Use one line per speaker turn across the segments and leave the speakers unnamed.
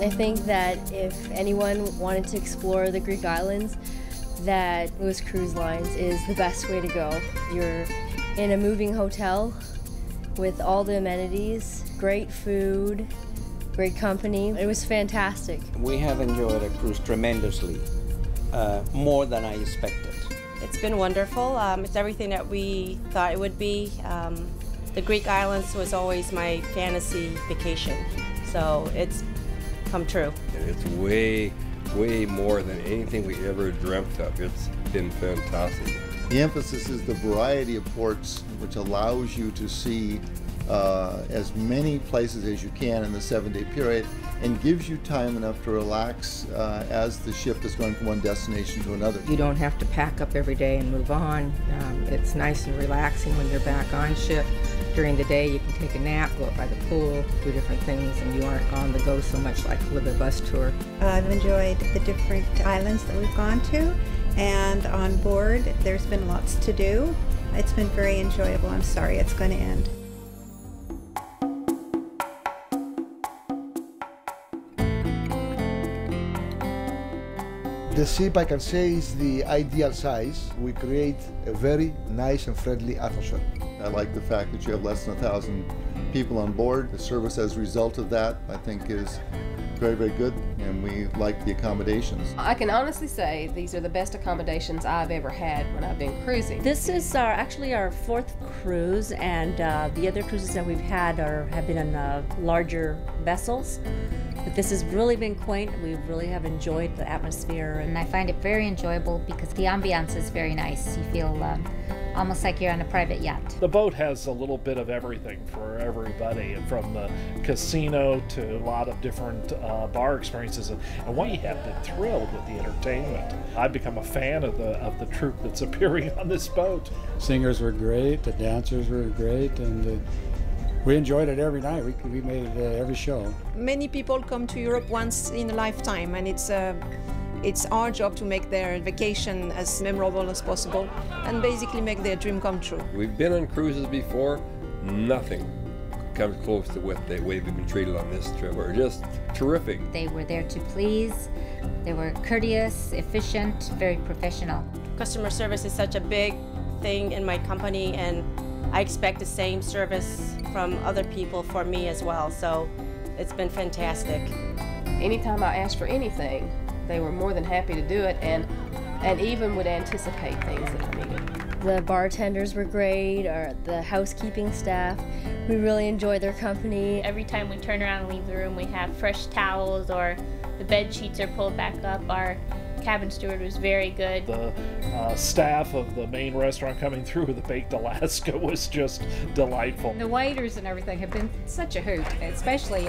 I think that if anyone wanted to explore the Greek islands, that Lewis Cruise Lines is the best way to go. You're in a moving hotel with all the amenities, great food, great company. It was fantastic.
We have enjoyed a cruise tremendously, more than I expected.
It's been wonderful. It's everything that we thought it would be. The Greek islands was always my fantasy vacation, so it's come true.
It's way more than anything we ever dreamt of. It's been fantastic.
The emphasis is the variety of ports, which allows you to see as many places as you can in the 7-day period, and gives you time enough to relax as the ship is going from one destination to another.
You don't have to pack up every day and move on. It's nice and relaxing when you're back on ship. During the day you can take a nap, go up by the pool, do different things, and you aren't on the go so much like with a bus tour.
I've enjoyed the different islands that we've gone to, and on board there's been lots to do. It's been very enjoyable. I'm sorry it's going to end.
The ship, I can say, is the ideal size. We create a very nice and friendly atmosphere.
I like the fact that you have less than 1,000 people on board. The service as a result of that, I think, is very good, and we like the accommodations.
I can honestly say these are the best accommodations I've ever had when I've been cruising.
This is actually our 4th cruise, and the other cruises that we've had have been on larger vessels. But this has really been quaint. We really have enjoyed the atmosphere.
And I find it very enjoyable because the ambiance is very nice. You feel almost like you're on a private yacht.
The boat has a little bit of everything for everybody, and from the casino to a lot of different bar experiences. And we have been thrilled with the entertainment. I've become a fan of the troupe that's appearing on this boat.
Singers were great, the dancers were great, and we enjoyed it every night. We made it every show.
Many people come to Europe once in a lifetime, and it's our job to make their vacation as memorable as possible and basically make their dream come true.
We've been on cruises before. Nothing comes close to what the way we've been treated on this trip. We're just terrific.
They were there to please. They were courteous, efficient, very professional.
Customer service is such a big thing in my company, and I expect the same service from other people for me as well, so it's been fantastic.
Anytime I asked for anything, they were more than happy to do it, and even would anticipate things that I needed.
The bartenders were great, or the housekeeping staff. We really enjoyed their company.
Every time we turn around and leave the room, we have fresh towels, or the bed sheets are pulled back up. Our cabin steward was very good.
The staff of the main restaurant coming through with the baked Alaska was just delightful.
The waiters and everything have been such a hoot, especially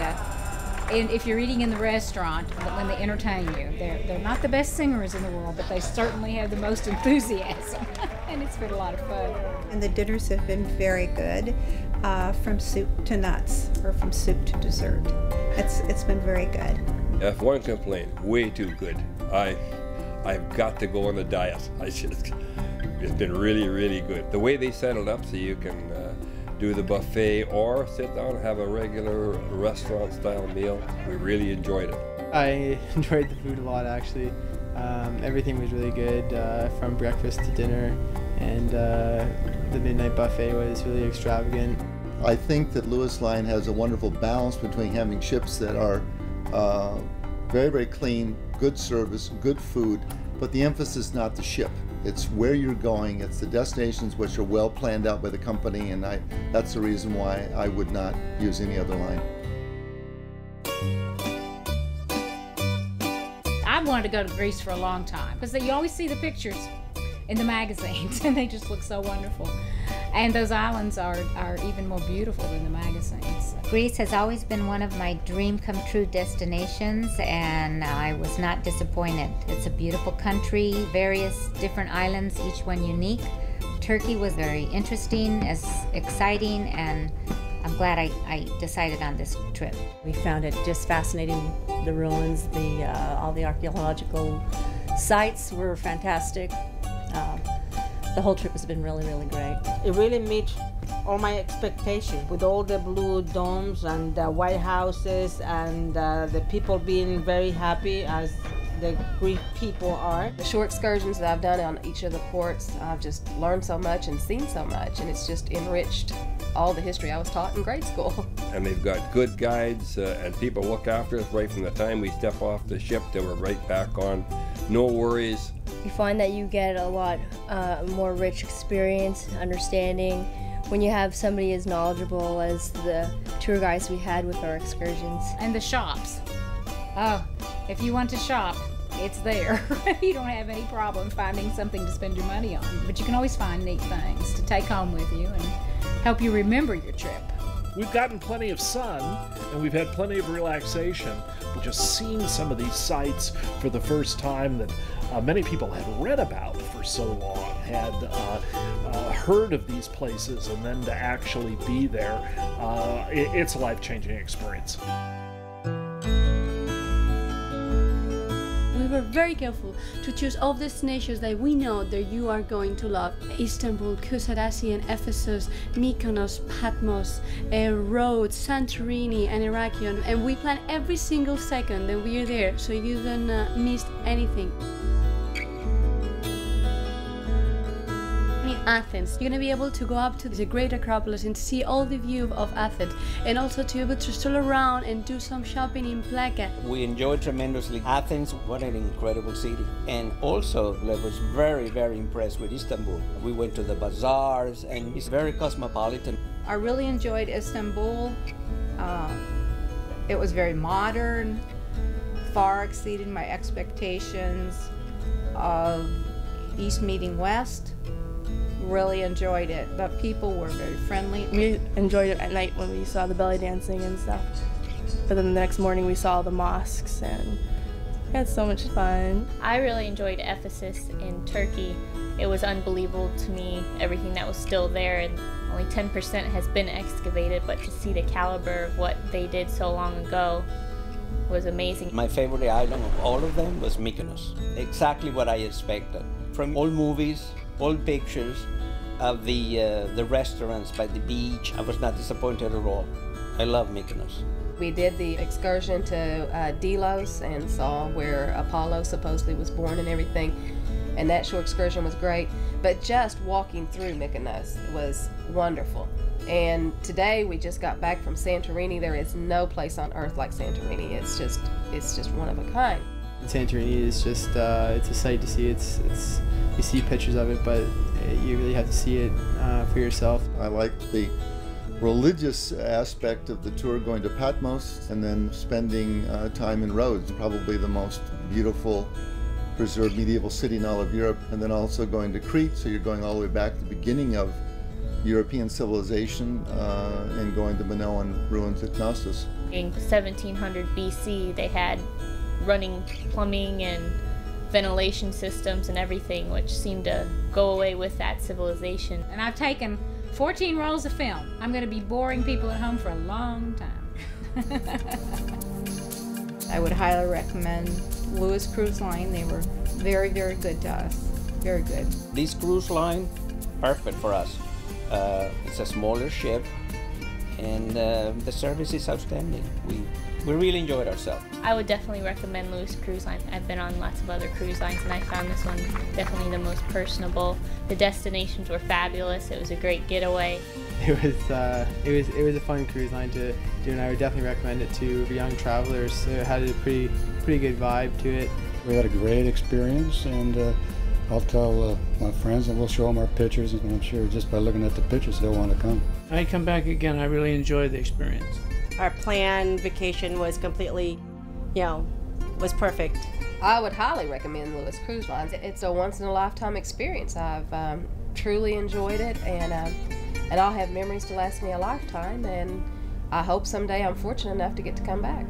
if you're eating in the restaurant when they entertain you. They're not the best singers in the world, but they certainly have the most enthusiasm, and it's been a lot of fun.
And the dinners have been very good, from soup to nuts, or from soup to dessert. It's been very good.
If one complaint, way too good. I've got to go on the diet. It's been really good. The way they set it up so you can do the buffet or sit down and have a regular restaurant style meal, we really enjoyed it.
I enjoyed the food a lot, actually. Everything was really good, from breakfast to dinner, and the midnight buffet was really extravagant.
I think that Lewis Line has a wonderful balance between having ships that are very clean, good service, good food, but the emphasis is not the ship. It's where you're going, it's the destinations which are well planned out by the company, and that's the reason why I would not use any other line.
I wanted to go to Greece for a long time because you always see the pictures in the magazines and they just look so wonderful. And those islands are even more beautiful than the magazines.
Greece has always been one of my dream come true destinations, and I was not disappointed. It's a beautiful country, various different islands, each one unique. Turkey was very interesting, exciting, and I'm glad I decided on this trip.
We found it just fascinating. The ruins, all the archaeological sites were fantastic. The whole trip has been really great. It really meets
all my expectations, with all the blue domes and the white houses and the people being very happy as the Greek people are.
The short excursions that I've done on each of the ports, I've just learned so much and seen so much, and it's just enriched all the history I was taught in grade school.
And they've got good guides and people look after us right from the time we step off the ship till we're right back on. No worries.
You find that you get a lot more rich experience, understanding, when you have somebody as knowledgeable as the tour guides we had with our excursions.
And the shops. Oh, if you want to shop, it's there. You don't have any problem finding something to spend your money on. But you can always find neat things to take home with you and help you remember your trip.
We've gotten plenty of sun and we've had plenty of relaxation, but just seeing some of these sites for the first time that many people had read about for so long, had heard of these places, and then to actually be there, it's a life-changing experience.
We were very careful to choose all destinations that we know that you are going to love. Istanbul, Kusadasi and Ephesus, Mykonos, Patmos, Rhodes, Santorini and Irakion, and we plan every single second that we are there so you don't miss anything. In Athens, you're going to be able to go up to the Great Acropolis and see all the view of Athens, and also to be able to stroll around and do some shopping in Plaka.
We enjoyed tremendously. Athens, what an incredible city. And also, I was very, very impressed with Istanbul. We went to the bazaars, and it's very cosmopolitan.
I really enjoyed Istanbul. It was very modern, far exceeded my expectations of East meeting West. Really enjoyed it. The people were very friendly.
We enjoyed it at night when we saw the belly dancing and stuff. But then the next morning we saw the mosques and we had so much fun.
I really enjoyed Ephesus in Turkey. It was unbelievable to me, everything that was still there, and only 10% has been excavated, but to see the caliber of what they did so long ago was amazing.
My favorite island of all of them was Mykonos. Exactly what I expected. From old movies, old pictures of the restaurants by the beach, I was not disappointed at all. I love Mykonos.
We did the excursion to Delos and saw where Apollo supposedly was born and everything, and that short excursion was great. But just walking through Mykonos was wonderful. And today we just got back from Santorini. There is no place on earth like Santorini. It's just one of a kind.
Santorini is just it's a sight to see. It's you see pictures of it, but you really have to see it for yourself.
I liked the religious aspect of the tour, going to Patmos and then spending time in Rhodes, probably the most beautiful preserved medieval city in all of Europe, and then also going to Crete, so you're going all the way back to the beginning of European civilization, and going to Minoan ruins at Knossos.
In 1700 BC, they had running plumbing and ventilation systems and everything, which seemed to go away with that civilization.
And I've taken 14 rolls of film. I'm going to be boring people at home for a long time.
I would highly recommend Lewis Cruise Line. They were very, very good to us. Very good.
This cruise line, perfect for us. It's a smaller ship, and the service is outstanding. We really enjoyed ourselves.
I would definitely recommend Lewis Cruise Line. I've been on lots of other cruise lines, and I found this one definitely the most personable. The destinations were fabulous. It was a great getaway.
It was a fun cruise line to do, and I would definitely recommend it to young travelers. It had a pretty good vibe to it.
We had a great experience, and I'll tell my friends, and we'll show them our pictures, and I'm sure just by looking at the pictures they'll want to come.
I'd come back again. I really enjoyed the experience.
Our planned vacation was completely, was perfect.
I would highly recommend Lewis Cruise Lines. It's a once-in-a-lifetime experience. I've truly enjoyed it, and I'll have memories to last me a lifetime, and I hope someday I'm fortunate enough to get to come back.